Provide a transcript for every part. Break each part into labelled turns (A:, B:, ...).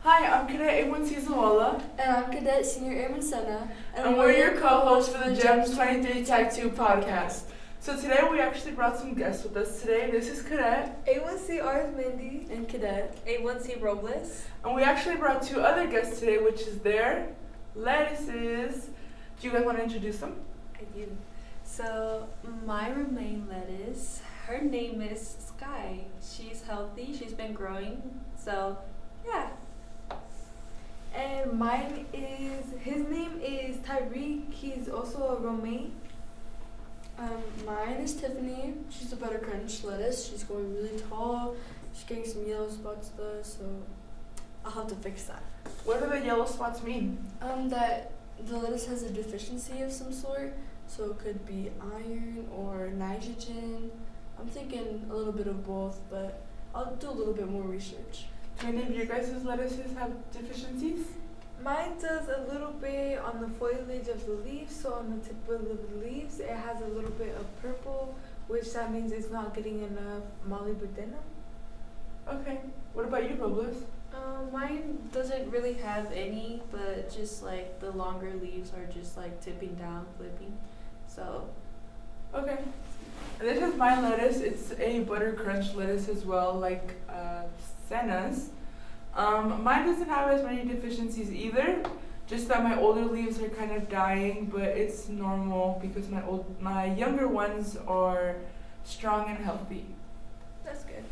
A: Hi, I'm Cadet A1C Zavala.
B: And I'm Cadet Senior Airman Sena.
A: And we're your co-hosts for the GEMS 23 Tech 2 podcast. So today we actually brought some guests with us today. This is Cadet.
C: A1C Arizmendi
B: and Cadet.
C: A1C Robles.
A: And we actually brought two other guests today, which is their lettuces. Do you guys want to introduce them?
C: I do. So my romaine lettuce, her name is Sky. She's healthy, she's been growing, so yeah.
D: And his name is Tyreek. He's also a romaine.
B: Mine is Tiffany. She's a butter crunch lettuce. She's going really tall. She's getting some yellow spots though, so I'll have to fix that.
A: What do the yellow spots mean?
B: That the lettuce has a deficiency of some sort, so it could be iron or nitrogen. I'm thinking a little bit of both, but I'll do a little bit more research.
A: Do any of your guys' lettuces have deficiencies?
D: Mine does a little bit on the foliage of the leaves, so on the tip of the leaves it has a little bit of purple, which that means it's not getting enough molybdenum.
A: Okay. What about you, Robles?
C: Mine doesn't really have any, but just like the longer leaves are just like tipping down, flipping. So
A: Okay. And this is my lettuce. It's a butter crunch lettuce as well, like Sena's. Mine doesn't have as many deficiencies either, just that my older leaves are kind of dying, but it's normal because my younger ones are strong and healthy.
C: that's good.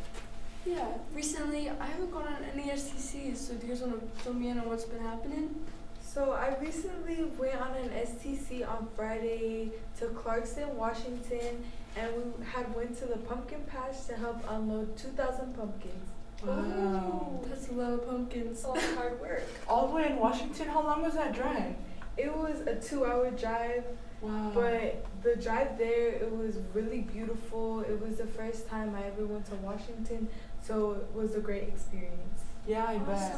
B: Yeah, recently I haven't gone on any STCs, so do you guys want to fill me in on what's been happening?
D: So I recently went on an STC on Friday to Clarkston, Washington, and we had went to the pumpkin patch to help unload 2,000 pumpkins.
A: Wow.
B: That's a lot of pumpkins.
C: It's a lot of hard work.
A: All the way in Washington? How long was that drive?
D: It was a 2-hour drive,
A: Wow.
D: but the drive there, it was really beautiful. It was the first time I ever went to Washington, so it was a great experience.
A: Yeah, I bet.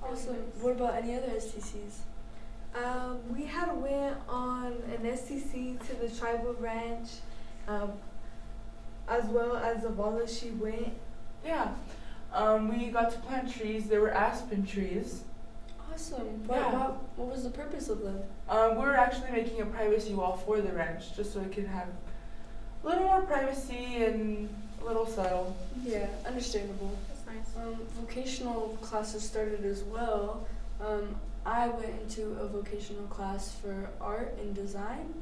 B: Awesome. What about any other STCs?
D: We had went on an STC to the tribal ranch, as well as Zavala. She went.
A: Yeah. We got to plant trees. They were aspen trees.
B: Awesome.
A: Yeah.
B: What was the purpose of them?
A: We're actually making a privacy wall for the ranch, just so it can have a little more privacy and a little subtle.
B: Yeah, understandable.
C: That's nice.
B: Vocational classes started as well. I went into a vocational class for art and design.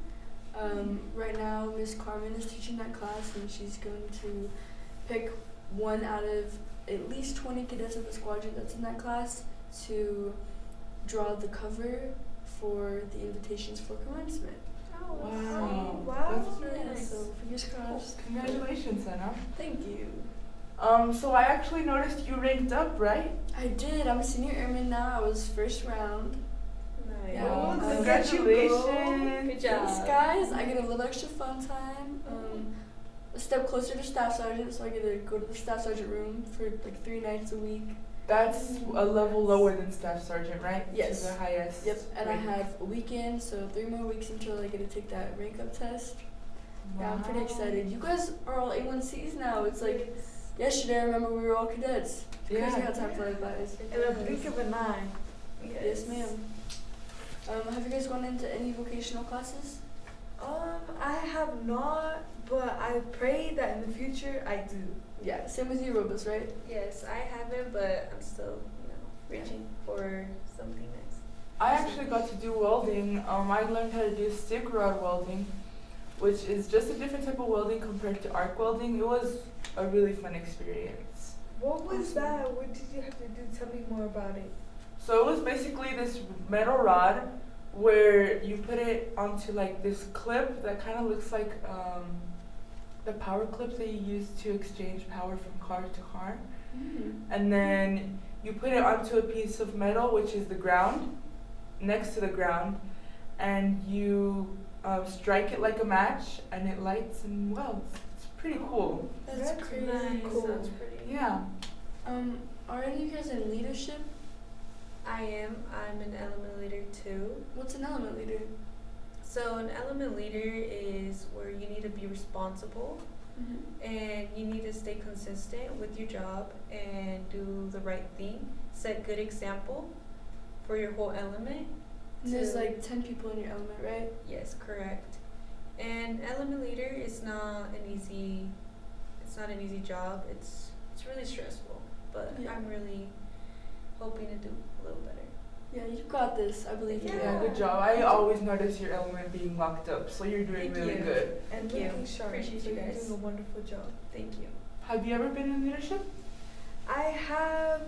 B: Right now, Miss Carmen is teaching that class, and she's going to pick one out of at least 20 cadets of the squadron that's in that class to draw the cover for the invitations for commencement.
C: Oh,
A: Wow.
D: Wow.
A: That's very
B: Yeah,
A: nice.
B: so fingers crossed.
A: Congratulations, Sena.
B: Thank you.
A: So I actually noticed you ranked up, right?
B: I did. I'm a senior airman now. I was first round.
C: nice.
B: Yeah.
A: Wow.
B: Look
D: at you go.
A: Congratulations.
C: Good job.
B: Thanks, guys. I get a little extra fun time. A step closer to staff sergeant, so I get to go to the staff sergeant room for like 3 nights a week.
A: That's a level lower than staff sergeant, right?
B: Yes.
A: To the highest.
B: Yep, and
A: rank.
B: I have a weekend, so 3 more weeks until I get to take that rank up test. Yeah, I'm pretty
A: Wow.
B: excited. You guys are all A1Cs now. It's like yesterday, I remember we were all cadets. Crazy
A: Yeah.
B: how time flies by.
D: In a blink of an eye.
B: Yes, ma'am. Have you guys gone into any vocational classes?
D: I have not, but I pray that in the future I do.
B: Yeah, same with you, Robles, right?
C: Yes, I haven't, but I'm still, reaching for something nice.
A: I actually got to do welding. I learned how to do stick rod welding, which is just a different type of welding compared to arc welding. It was a really fun experience.
D: What was that? What did you have to do? Tell me more about it.
A: So it was basically this metal rod where you put it onto like this clip that kind of looks like the power clips that you use to exchange power from car to car. And then you put it onto a piece of metal, which is the ground, next to the ground, and you strike it like a match, and it lights and welds. It's pretty cool.
B: That's crazy.
D: nice. Cool.
C: Sounds pretty.
A: Yeah.
B: Are any of you guys in leadership?
C: I am. I'm an element leader too.
B: What's an element leader?
C: So an element leader is where you need to be responsible
E: and you need to stay consistent with your job and do the right thing. Set good example for your whole element.
B: And there's like 10 people in your element, right?
E: Yes, correct. And element leader is not an easy. It's not an easy job. It's really stressful, but
B: Yeah.
E: I'm really hoping to do a little better.
B: Yeah, you got this. I believe in you.
A: Yeah, good job. I always notice your element being locked up, so you're doing
E: Thank
A: really
E: you.
A: good.
D: And
E: Thank you.
D: looking sharp.
E: Appreciate
D: so
E: you
D: you're
E: guys.
D: doing a wonderful job.
E: Thank you.
A: Have you ever been in leadership?
D: I have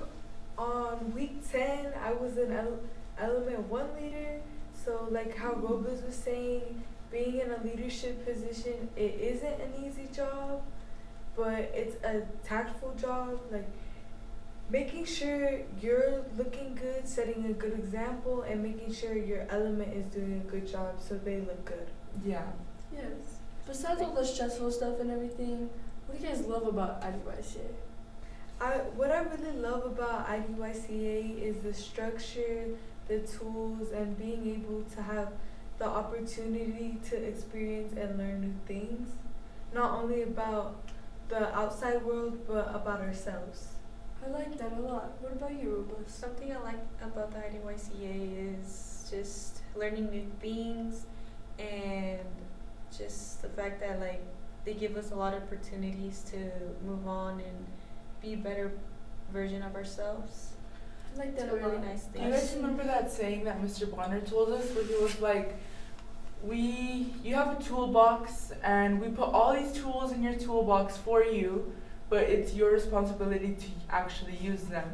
D: on week 10, I was an element 1 leader. So like how Robles was saying, being in a leadership position, it isn't an easy job, but it's a tactful job. Like making sure you're looking good, setting a good example, and making sure your element is doing a good job so they look good.
A: Yeah.
B: Yes. Besides all the stressful stuff and everything, what do you guys love about IDYCA?
D: What I really love about IDYCA is the structure, the tools, and being able to have the opportunity to experience and learn new things, not only about the outside world, but about ourselves.
B: I like that a lot. What about you, Robles?
E: Something I like about the IDYCA is just learning new things, and just the fact that like they give us a lot of opportunities to move on and be a better version of ourselves.
B: I like that
E: It's a
B: a
E: really
B: lot.
E: nice
A: Do
E: thing.
A: you guys remember that saying that Mr. Bonner told us, where he was like, you have a toolbox and we put all these tools in your toolbox for you, but it's your responsibility to actually use them.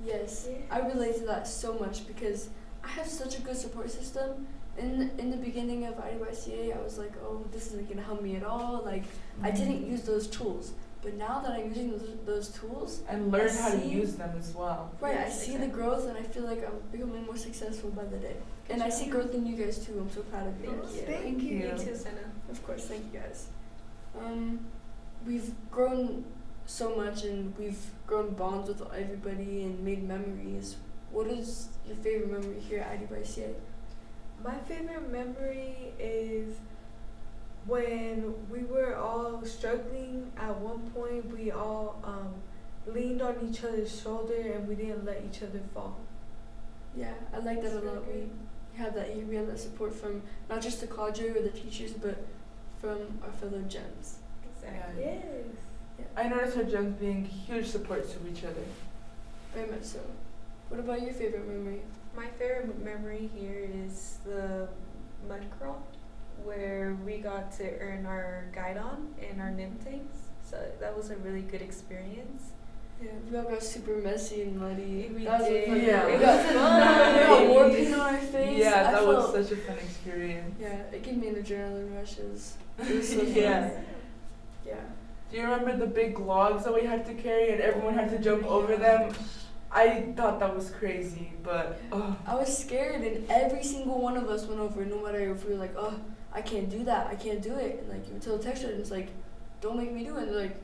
B: Yes,
D: Yeah.
B: I relate to that so much because I have such a good support system. In the beginning of IDYCA, I was like, oh, this isn't gonna help me at all. Like, I didn't use those tools, but now that I'm using those tools,
A: And learn
B: I
A: how to
B: see-
A: use them as well.
B: right, I
E: Yes,
B: see
E: exactly.
B: the growth and I feel like I'm becoming more successful by the day. And I see
E: job.
B: growth in you guys too. I'm so proud of you.
E: Thank you.
D: Thank you.
E: You too, Sena.
B: Of course, thank you guys. We've grown so much and we've grown bonds with everybody and made memories. What is your favorite memory here at IDYCA?
D: My favorite memory is when we were all struggling. At one point, we all leaned on each other's shoulder and we didn't let each other fall.
B: Yeah, I like that a
D: That's
B: lot.
D: really
B: We have that support from not just the cadre or the teachers, but from our fellow gems.
E: Exactly.
D: Yes.
A: I noticed our gems being huge supports to each other.
B: Very much so. What about your favorite memory?
E: My favorite memory here is the mud crawl, where we got to earn our guidon and our NIM things. So that was a really good experience.
B: Yeah, we all got super messy and muddy.
E: We
B: That was
E: did.
B: fun.
A: Yeah.
B: We
A: It
B: got
E: was
B: we
E: fun.
B: got war paint on our face.
A: Yeah,
B: I
A: that was
B: felt-
A: such a fun experience.
B: Yeah, it gave me an adrenaline rushes. It was so fun.
A: Yeah.
B: Yeah.
A: Do you remember the big logs that we had to carry and everyone had to jump over them? I thought that was crazy, but
B: I was scared, and every single one of us went over. No matter if we were like, "Oh, I can't do that. I can't do it," and like you would tell the texter, and it's like, "Don't make me do it." And they're like,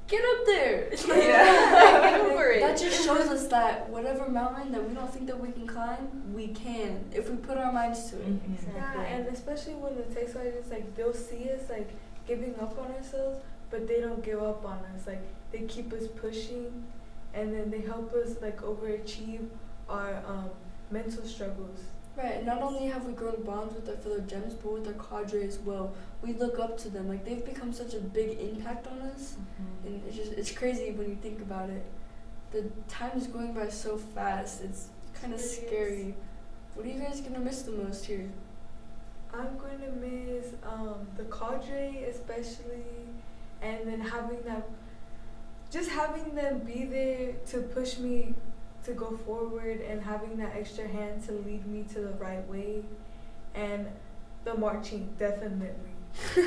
B: "Get up there!" It's like,
E: Get over it.
B: That just shows us that whatever mountain that we don't think that we can climb, we can if we put our minds to it.
A: Mhm.
D: Yeah, and especially when the text sergeants, like, they'll see us like giving up on ourselves, but they don't give up on us. Like, they keep us pushing, and then they help us like overachieve our mental struggles.
B: Right, and not only have we grown bonds with our fellow gems, but with our cadre as well. We look up to them. Like, they've become such a big impact on us, and it's crazy when you think about it. The time is going by so fast. It's kind of
E: It really
B: scary. What are you guys gonna miss the most here?
D: I'm going to miss the cadre especially, and then having them be there to push me to go forward, and having that extra hand to lead me to the right way, and the marching, definitely.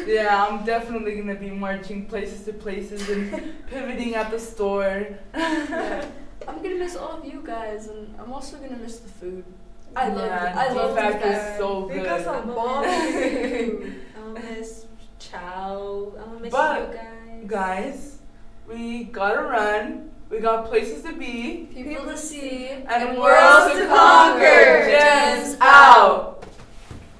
A: Yeah, I'm definitely gonna be marching places to places and pivoting at the store.
B: Yeah. I'm gonna miss all of you guys, and I'm also gonna miss the food. I love
A: Yeah,
B: it. I love
A: DFAC
B: the
A: is
B: food.
A: so
D: They
A: good.
D: got some bomb food.
E: I'm gonna miss Chow. I'm gonna miss
A: But,
E: you guys.
A: Guys, we gotta run. We got places to be
B: People to see
A: and worlds to conquer. Gems out.